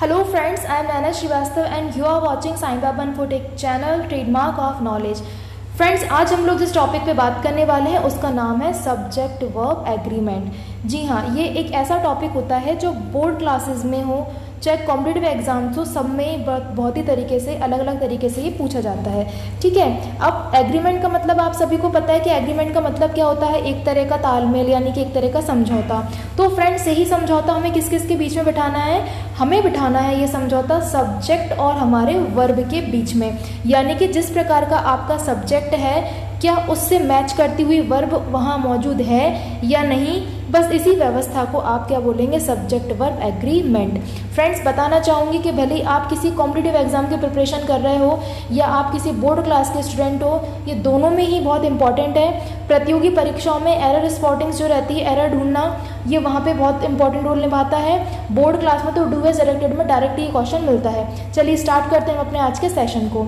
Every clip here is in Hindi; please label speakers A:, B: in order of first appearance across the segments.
A: Hello friends, I am Nana Srivastav and you are watching Sai Baba Infotech channel Trademark of Knowledge। Friends, आज हम लोग जिस टॉपिक पे बात करने वाले हैं उसका नाम है सब्जेक्ट वर्ब एग्रीमेंट। जी हाँ, ये एक ऐसा टॉपिक होता है जो बोर्ड क्लासेस में हो चाहे कॉम्पिटिटिव एग्जाम्स हो, सब में बहुत ही तरीके से अलग अलग तरीके से ये पूछा जाता है। ठीक है, अब एग्रीमेंट का मतलब आप सभी को पता है कि एग्रीमेंट का मतलब क्या होता है, एक तरह का तालमेल यानी कि एक तरह का समझौता। तो फ्रेंड्स, यही समझौता हमें किस किस के बीच में बिठाना है, हमें बिठाना है ये समझौता सब्जेक्ट और हमारे वर्ब के बीच में। यानी कि जिस प्रकार का आपका सब्जेक्ट है, क्या उससे मैच करती हुई वर्ब वहाँ मौजूद है या नहीं, बस इसी व्यवस्था को आप क्या बोलेंगे, सब्जेक्ट वर्ब एग्रीमेंट। फ्रेंड्स, बताना चाहूँगी कि भले ही आप किसी कॉम्पिटिटिव एग्जाम की प्रिपरेशन कर रहे हो या आप किसी बोर्ड क्लास के स्टूडेंट हो, ये दोनों में ही बहुत इंपॉर्टेंट है। प्रतियोगी परीक्षाओं में एरर स्पॉटिंग जो रहती है, एरर ढूंढना, ये वहाँ पे बहुत इंपॉर्टेंट रोल निभाता है। बोर्ड क्लास में तो डू एज डायरेक्टेड में डायरेक्ट ये क्वेश्चन मिलता है। चलिए स्टार्ट करते हैं अपने आज के सेशन को।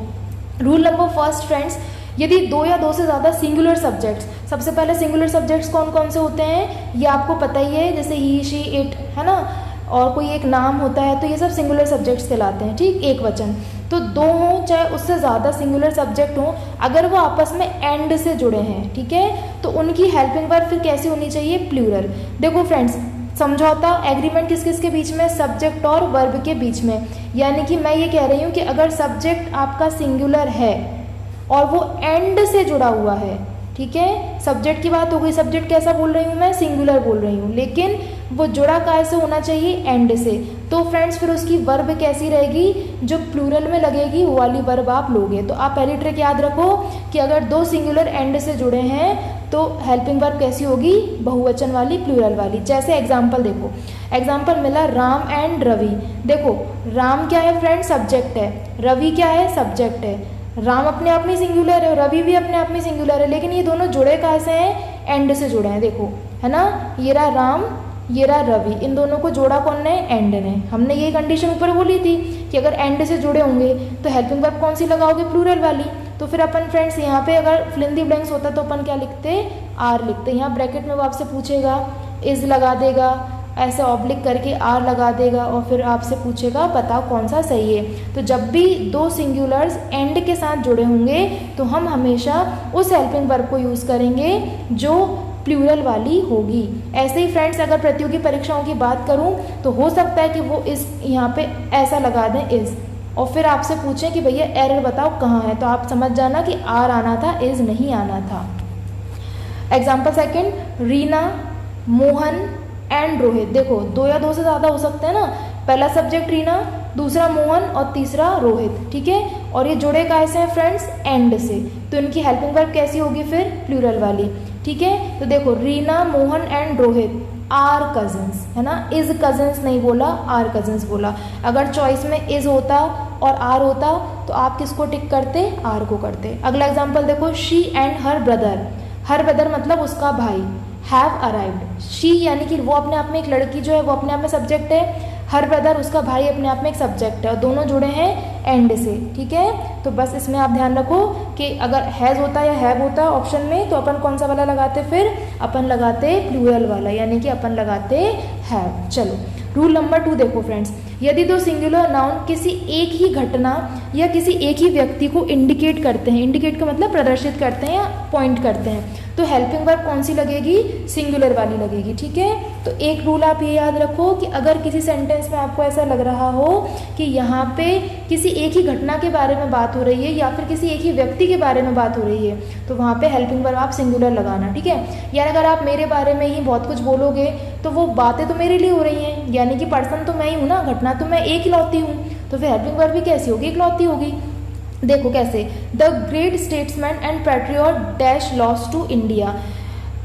A: रूल नंबर फर्स्ट फ्रेंड्स, यदि दो या दो से ज़्यादा सिंगुलर सब्जेक्ट्स, सबसे पहले सिंगुलर सब्जेक्ट्स कौन कौन से होते हैं ये आपको पता ही है, जैसे ही, शी, इट, है ना, और कोई एक नाम होता है, तो ये सब सिंगुलर सब्जेक्ट्स कहलाते हैं। ठीक, एक वचन। तो दो हों चाहे उससे ज़्यादा सिंगुलर सब्जेक्ट हों, अगर वो आपस में एंड से जुड़े हैं, ठीक है, तो उनकी हेल्पिंग वर्ब फिर कैसी होनी चाहिए, प्लूरल। देखो फ्रेंड्स, समझौता एग्रीमेंट किस किस के बीच में, सब्जेक्ट और वर्ब के बीच में। यानी कि मैं ये कह रही हूँ कि अगर सब्जेक्ट आपका सिंगुलर है और वो एंड से जुड़ा हुआ है, ठीक है, सब्जेक्ट की बात हो गई, सब्जेक्ट कैसा बोल रही हूँ मैं, सिंगुलर बोल रही हूँ, लेकिन वो जुड़ा काय से होना चाहिए, एंड से। तो फ्रेंड्स, फिर उसकी वर्ब कैसी रहेगी, जो प्लूरल में लगेगी वो वाली वर्ब आप लोगे। तो आप पहली ट्रिक याद रखो कि अगर दो सिंगुलर एंड से जुड़े हैं तो हेल्पिंग वर्ब कैसी होगी, बहुवचन वाली, प्लूरल वाली। जैसे एग्जाम्पल देखो, एग्जाम्पल मिला राम एंड रवि। देखो, राम क्या है फ्रेंड, सब्जेक्ट है, रवि क्या है, सब्जेक्ट है। राम अपने आप में सिंगुलर है, रवि भी अपने आप में सिंगुलर है, लेकिन ये दोनों जुड़े कैसे हैं, एंड से जुड़े हैं। देखो, है ना, ये रहा राम, ये रहा रवि, इन दोनों को जोड़ा कौन ने, एंड ने। हमने यही कंडीशन ऊपर बोली थी कि अगर एंड से जुड़े होंगे तो हेल्पिंग वर्ब कौन सी लगाओगे, प्लूरल वाली। तो फिर अपन फ्रेंड्स यहाँ पे अगर फिल इन द ब्लैंक्स होता तो अपन क्या लिखते, आर लिखते। यहाँ ब्रैकेट में वो आपसे पूछेगा, इज लगा देगा, ऐसे ऑब्लिक करके आर लगा देगा, और फिर आपसे पूछेगा बताओ कौन सा सही है। तो जब भी दो सिंगुलर्स एंड के साथ जुड़े होंगे तो हम हमेशा उस हेल्पिंग वर्ब को यूज़ करेंगे जो प्लूरल वाली होगी। ऐसे ही फ्रेंड्स, अगर प्रतियोगी परीक्षाओं की बात करूं तो हो सकता है कि वो इस यहाँ पे ऐसा लगा दें, इज, और फिर आपसे पूछें कि भैया एरर बताओ कहाँ है, तो आप समझ जाना कि आर आना था, इज नहीं आना था। Example second, Reena, Mohan and Rohit. देखो, दो या दो से ज़्यादा हो सकते हैं ना, पहला सब्जेक्ट रीना, दूसरा मोहन और तीसरा रोहित, ठीक है, और ये जुड़े कैसे हैं फ्रेंड्स, एंड से। तो इनकी हेल्पिंग वर्ब कैसी होगी फिर, प्लूरल वाली। ठीक है, तो देखो, Reena, Mohan and Rohit are cousins, है ना, इज कजन्स नहीं बोला, आर कजन्स बोला। अगर चॉइस में इज होता और आर होता तो आप किसको टिक करते, आर को करते। अगला एग्जाम्पल देखो, she and her brother. Her brother मतलब उसका भाई, हैव अराइव्ड। शी यानी कि वो अपने आप में एक लड़की जो है वो अपने आप में सब्जेक्ट है, हर ब्रदर उसका भाई अपने आप में एक सब्जेक्ट है, और दोनों जुड़े हैं एंड से। ठीक है, तो बस इसमें आप ध्यान रखो कि अगर हैज़ होता या हैव होता ऑप्शन में तो अपन कौन सा वाला लगाते, फिर अपन लगाते प्लूरल वाला, यानी कि अपन लगाते हैव। चलो रूल नंबर 2 देखो फ्रेंड्स, यदि दो सिंगुलर नाउन किसी एक ही घटना या किसी एक ही व्यक्ति को इंडिकेट करते हैं, इंडिकेट का मतलब प्रदर्शित करते हैं या पॉइंट करते हैं, तो हेल्पिंग वर्ब कौन सी लगेगी, सिंगुलर वाली लगेगी। ठीक है, तो एक रूल आप ये याद रखो कि अगर किसी सेंटेंस में आपको ऐसा लग रहा हो कि यहाँ पे किसी एक ही घटना के बारे में बात हो रही है या फिर किसी एक ही व्यक्ति के बारे में बात हो रही है, तो वहाँ पे हेल्पिंग वर्ब आप सिंगुलर लगाना। ठीक है, यार अगर आप मेरे बारे में ही बहुत कुछ बोलोगे तो वो बातें तो मेरे लिए हो रही हैं, यानी कि पर्सन तो मैं ही हूँ ना, घटना तो मैं एक लौती हूँ, तो फिर हेल्पिंग वर्ब भी कैसी होगी, एक लौती होगी। देखो कैसे, the great statesman and patriot dash loss to India.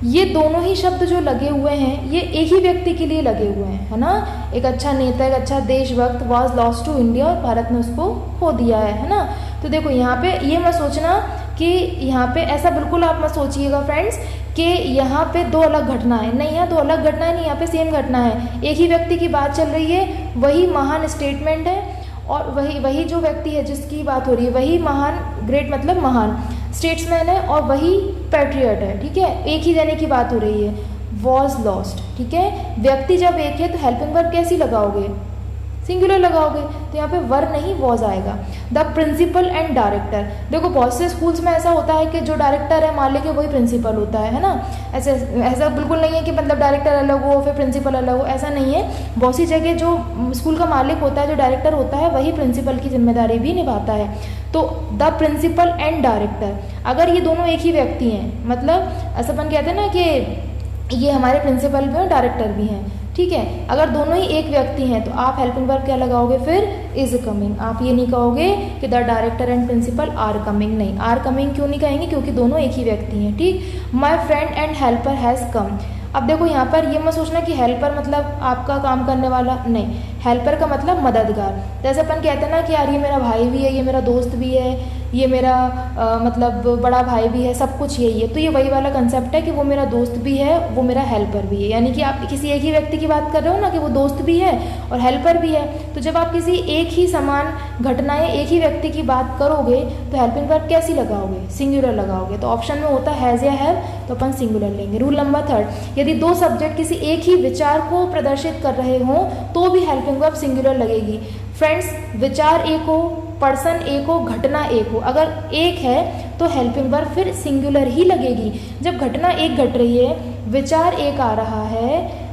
A: ये दोनों ही शब्द जो लगे हुए हैं ये एक ही व्यक्ति के लिए लगे हुए हैं, है ना, एक अच्छा नेता, एक अच्छा देशभक्त वाज लॉस्ट टू इंडिया, और भारत ने उसको खो दिया है ना। तो देखो यहाँ पे ये मत सोचना कि यहाँ पे ऐसा बिल्कुल आप मत सोचिएगा फ्रेंड्स कि यहाँ पे दो अलग घटनाएं, नहीं, यहाँ दो अलग घटनाएं नहीं, यहाँ पे सेम घटना है, एक ही व्यक्ति की बात चल रही है, वही महान स्टेटमेंट है, और वही जो व्यक्ति है जिसकी बात हो रही है वही महान, ग्रेट मतलब महान स्टेट्समैन है, और वही पैट्रियट है। ठीक है, एक ही देने की बात हो रही है, वॉज लॉस्ट। ठीक है, व्यक्ति जब एक है तो हेल्पिंग वर्ब कैसी लगाओगे, सिंगुलर लगाओगे, तो यहाँ पे वर नहीं वॉज आएगा। द प्रिंसिपल एंड डायरेक्टर, देखो बहुत से स्कूल्स में ऐसा होता है कि जो डायरेक्टर है मान लेके वही प्रिंसिपल होता है ना। ऐसे ऐसा बिल्कुल नहीं है कि मतलब डायरेक्टर अलग हो फिर प्रिंसिपल अलग हो, ऐसा नहीं है। बहुत सी जगह जो स्कूल का मालिक होता है, जो डायरेक्टर होता है, वही प्रिंसिपल की जिम्मेदारी भी निभाता है। तो द प्रिंसिपल एंड डायरेक्टर, अगर ये दोनों एक ही व्यक्ति हैं, मतलब ऐसा अपन कहते हैं ना कि ये हमारे प्रिंसिपल भी हैं डायरेक्टर भी हैं, ठीक है। अगर दोनों ही एक व्यक्ति हैं तो आप हेल्पिंग वर्ब क्या लगाओगे फिर, इज कमिंग। आप ये नहीं कहोगे कि the director and principal are coming, नहीं, आर कमिंग क्यों नहीं कहेंगे, क्योंकि दोनों एक ही व्यक्ति हैं, ठीक। My friend and helper has come, अब देखो यहाँ पर ये मत सोचना कि हेल्पर मतलब आपका काम करने वाला, नहीं, हेल्पर का मतलब मददगार। जैसे अपन कहते हैं ना कि यार ये मेरा भाई भी है, ये मेरा दोस्त भी है, ये मेरा मतलब बड़ा भाई भी है, सब कुछ यही है, तो ये वही वाला कंसेप्ट है कि वो मेरा दोस्त भी है, वो मेरा हेल्पर भी है। यानी कि आप किसी एक ही व्यक्ति की बात कर रहे हो ना कि वो दोस्त भी है और हेल्पर भी है, तो जब आप किसी एक ही समान घटनाएं एक ही व्यक्ति की बात करोगे तो हेल्पिंग वर्ब कैसी लगाओगे, सिंगुलर लगाओगे। तो ऑप्शन में होता है हैज़ या हैव, तो अपन सिंगुलर लेंगे। रूल नंबर 3, यदि दो सब्जेक्ट किसी एक ही विचार को प्रदर्शित कर रहे हों तो भी हेल्पिंग वर्ब सिंगुलर लगेगी। फ्रेंड्स, विचार एक हो, पर्सन एक हो, घटना एक हो, अगर एक है तो हेल्पिंग वर्ब फिर सिंगुलर ही लगेगी। जब घटना एक घट रही है, विचार एक आ रहा है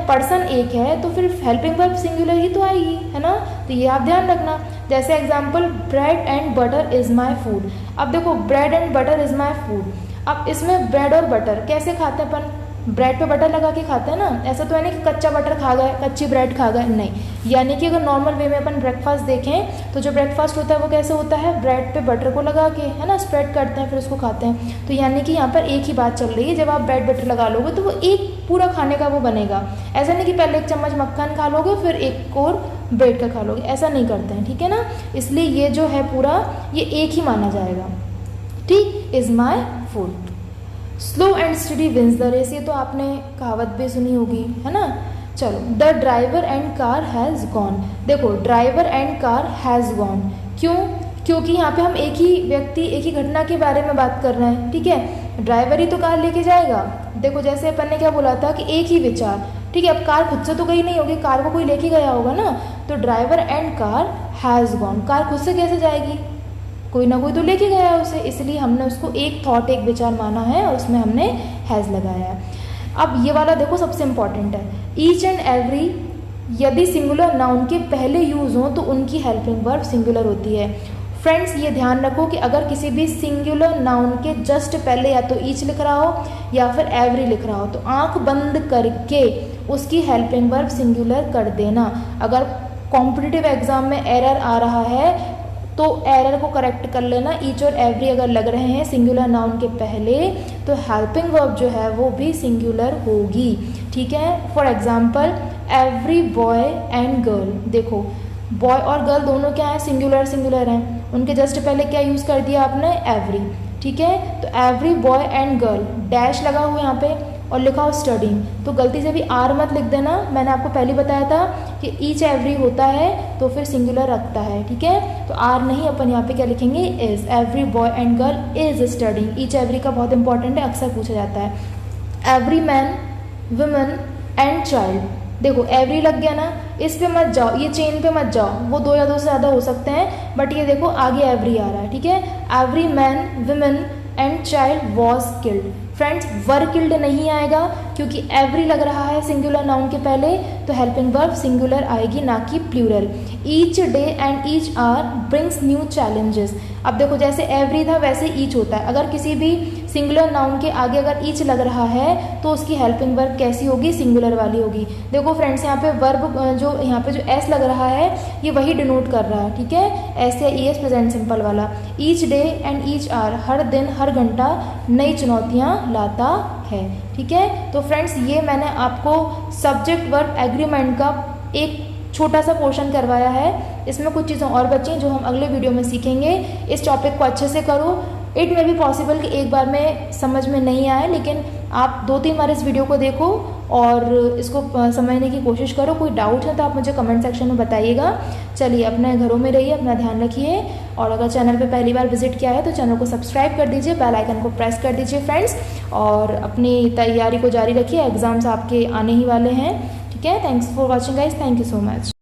A: पर्सन एक है, तो फिर हेल्पिंग वर्ब सिंगुलर ही तो आएगी, है ना। तो ये आप ध्यान रखना। जैसे example, bread and butter is my food. अब देखो bread and butter is my food, अब इसमें ब्रेड और बटर कैसे खाते हैं अपन, ब्रेड पे बटर लगा के खाते हैं ना। ऐसा तो है नहीं कि कच्चा बटर खा गए, कच्ची ब्रेड खा गए, नहीं। यानी कि अगर नॉर्मल वे में अपन ब्रेकफास्ट देखें तो जो ब्रेकफास्ट होता है वो कैसे होता है, ब्रेड पे बटर को लगा के, है ना, स्प्रेड करते हैं फिर उसको खाते हैं। तो यानी कि यहाँ पर एक ही बात चल रही है, जब आप ब्रेड बटर लगा लोगे तो वो एक पूरा खाने का वो बनेगा। ऐसा नहीं कि पहले एक चम्मच मक्खन खा लोगे फिर एक और ब्रेड का खा लोगे, ऐसा नहीं करते हैं, ठीक है ना। इसलिए ये जो है पूरा ये एक ही माना जाएगा, ठीक। Is my food. Slow and study wins the race, ये तो आपने कहावत भी सुनी होगी, है ना। चलो, the driver and car has gone. देखो driver and car has gone, क्यों, क्योंकि यहाँ पे हम एक ही व्यक्ति एक ही घटना के बारे में बात कर रहे हैं, ठीक है। ड्राइवर ही तो कार लेके जाएगा। देखो जैसे अपन ने क्या बोला था कि एक ही विचार, ठीक है। अब कार खुद से तो गई नहीं होगी, कार को कोई लेके गया होगा ना। तो driver and car has gone, car खुद से कैसे जाएगी, कोई ना कोई तो लेके गया है उसे, इसलिए हमने उसको एक थॉट एक विचार माना है और उसमें हमने हैज़ लगाया है। अब ये वाला देखो सबसे इंपॉर्टेंट है, ईच एंड एवरी यदि सिंगुलर नाउन के पहले यूज हो तो उनकी हेल्पिंग वर्ब सिंगुलर होती है। फ्रेंड्स ये ध्यान रखो कि अगर किसी भी सिंगुलर नाउन के जस्ट पहले या तो ईच लिख रहा हो या फिर एवरी लिख रहा हो तो आंख बंद करके उसकी हेल्पिंग वर्ब सिंगुलर कर देना। अगर कॉम्पिटिटिव एग्जाम में एरर आ रहा है तो एरर को करेक्ट कर लेना। ईच और एवरी अगर लग रहे हैं सिंगुलर नाउन के पहले तो हेल्पिंग वर्ब जो है वो भी सिंगुलर होगी, ठीक है। For example, every boy and girl, देखो बॉय और गर्ल दोनों क्या है, सिंगुलर सिंगुलर हैं, उनके जस्ट पहले क्या यूज़ कर दिया आपने, एवरी, ठीक है। तो every boy and girl, dash लगा हुआ यहाँ पे और लिखा हो स्टडिंग, तो गलती से भी आर मत लिख देना। मैंने आपको पहले बताया था कि ईच एवरी होता है तो फिर सिंगुलर रखता है, ठीक है। तो आर नहीं, अपन यहाँ पे क्या लिखेंगे, is. Every boy and girl is studying, each every का बहुत इंपॉर्टेंट है, अक्सर पूछा जाता है। Every man, women and child, देखो एवरी लग गया ना, इस पे मत जाओ, ये चेन पे मत जाओ, वो दो या दो से ज़्यादा हो सकते हैं, बट ये देखो आगे एवरी आ रहा है, ठीक है। Every man, women and child was killed. Friends were killed नहीं आएगा क्योंकि एवरी लग रहा है सिंगुलर नाउन के पहले, तो हेल्पिंग वर्ब सिंगुलर आएगी ना कि plural. Each day and each hour brings new challenges. अब देखो जैसे एवरी था वैसे ईच होता है, अगर किसी भी सिंगुलर नाउन के आगे अगर ईच लग रहा है तो उसकी हेल्पिंग वर्ब कैसी होगी, सिंगुलर वाली होगी। देखो फ्रेंड्स यहाँ पे वर्ब जो यहाँ पे जो एस लग रहा है ये वही डिनोट कर रहा है, ठीक है, एस या ई एस प्रेजेंट सिंपल वाला। Each day and each hour, हर दिन हर घंटा नई चुनौतियाँ लाता है, ठीक है। तो फ्रेंड्स ये मैंने आपको सब्जेक्ट वर्ब एग्रीमेंट का एक छोटा सा पोर्शन करवाया है, इसमें कुछ चीज़ें और बची जो हम अगले वीडियो में सीखेंगे। इस टॉपिक को अच्छे से करो। इट में भी पॉसिबल कि एक बार में समझ में नहीं आए, लेकिन आप 2-3 बार इस वीडियो को देखो और इसको समझने की कोशिश करो। कोई डाउट है तो आप मुझे कमेंट सेक्शन में बताइएगा। चलिए अपने घरों में रहिए, अपना ध्यान रखिए, और अगर चैनल पे पहली बार विजिट किया है तो चैनल को सब्सक्राइब कर दीजिए, बेल आइकन को प्रेस कर दीजिए फ्रेंड्स, और अपनी तैयारी को जारी रखिए, एग्ज़ाम्स आपके आने ही वाले हैं, ठीक है। Thanks for watching guys, thank you so much.